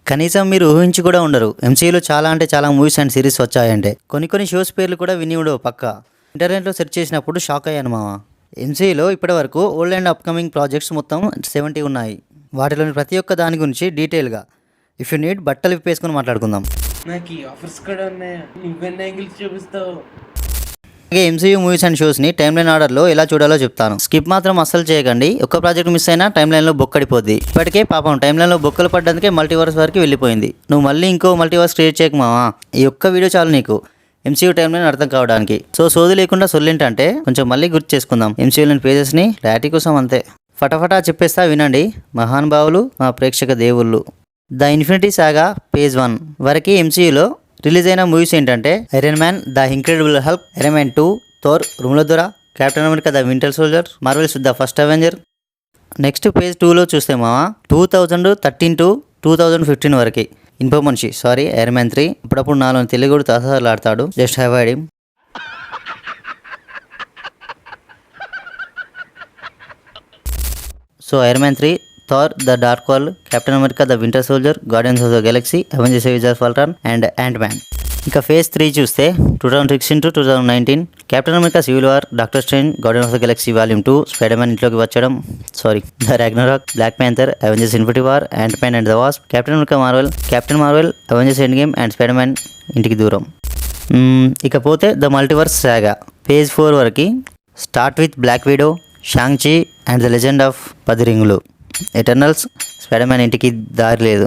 కనీసం మీరు ఊహించి కూడా ఉండరు ఎంసీయూలో చాలా అంటే చాలా మూవీస్ అండ్ సిరీస్ వచ్చాయంటే. కొన్ని షోస్ పేర్లు కూడా విని ఉండవు పక్క. ఇంటర్నెట్లో సెర్చ్ చేసినప్పుడు షాక్ అయ్యాను మామ. ఎంసీయూలో ఇప్పటి వరకు ఓల్డ్ అండ్ అప్కమింగ్ ప్రాజెక్ట్స్ మొత్తం 70 ఉన్నాయి. వాటిలోని ప్రతి ఒక్క దాని గురించి డీటెయిల్గా ఇఫ్ యూ నీడ్ బట్టలు విప్పేసుకొని మాట్లాడుకుందాం. నాకు ఈ ఆఫర్స్ కూడా ఉన్నాయా? నువ్వెన్ని యాంగిల్స్ చూపిస్తావు? అలాగే ఎంసీయూ మూవీస్ అండ్ షోస్ని టైమ్ లైన్ ఆర్డర్లో ఎలా చూడాలో చెప్తాను. స్కిప్ మాత్రం అస్సలు చేయకండి. ఒక్క ప్రాజెక్ట్ మిస్ అయినా టైమ్ లైన్లో బొక్కడిపోద్ది. ఇప్పటికే పాపం టైమ్ లైన్లో బొక్కలు పడ్డందుకే మల్టీవర్స్ వరకు వెళ్ళిపోయింది. నువ్వు మళ్ళీ ఇంకో మల్టీవర్స్ క్రియేట్ చేయకు మావా. ఈ ఒక్క వీడియో చాలు నీకు ఎంసీయూ టైమ్ లైన్ అర్థం కావడానికి. సోది లేకుండా సొల్లేంటంటే కొంచెం మళ్ళీ గుర్తు చేసుకుందాం ఎంసీయూలోని పేజెస్ని క్లారిటీ కోసం అంతే. ఫటాఫటా చెప్పేస్తా వినండి మహానుభావులు, మా ప్రేక్షక దేవుళ్ళు. ద ఇన్ఫినిటీ సాగా పేజ్ 1 వరకు ఎంసీయూలో రిలీజ్ అయిన మూవీస్ ఏంటంటే Iron Man the Incredible Hulk, Iron Man 2, Thor రూమ్లదొర, Captain America the Winter Soldier, Marvel's the First Avenger. Next phase 2లో చూస్తే మావా 2013 to 2015 వరకు ఇన్ఫో మనిషి ఐరన్ మ్యాన్ 3. అప్పుడప్పుడు నాలో తెలుగుడు తహసలాడతాడు, just avoid him. Iron Man 3, Thor the Dark World, Captain America the Winter Soldier, Guardians of the Galaxy, Avengers Age of Ultron and Ant Man. ఇంకా ఫేజ్ 3 చూస్తే 2016 to 2019 Captain America Civil War, Doctor Strange, Guardians of the Galaxy volume 2, Spider Man ఇంట్లోకి వచ్చడం the Ragnarok, Black Panther, Avengers Infinity War, Ant Man and the Wasp, Captain America Marvel, captain Marvel, Avengers Endgame and Spider Man ఇంటికి దూరం. ఇకపోతే the multiverse saga phase 4 వరకు start with Black Widow, Shang Chi and the Legend of 10 రింగులు, Eternals, Spider Man ఇంటికి దారి లేదు,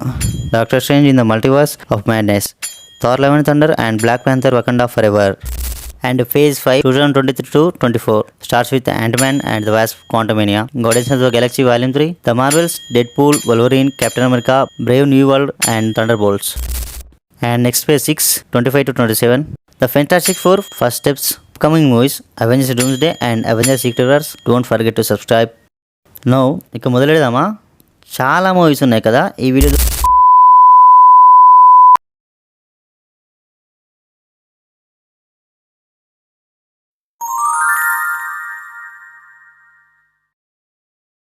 Doctor Strange in the Multiverse of Madness, Thor Love and Thunder and Black Panther Wakanda forever. And phase 5 2023 to 24 starts with Ant Man and the Wasp Quantumania, Guardians of the Galaxy volume 3, the Marvels, Deadpool, Wolverine, Captain America, Brave New World and Thunderbolts. And next phase 6 25 to 27 the Fantastic 4 first steps, upcoming movies, Avengers Doomsday and Avengers Secret Wars. Don't forget to subscribe. No ఇక మొదలెడదామా. చాలా movies ఉన్నాయి కదా ఈ video.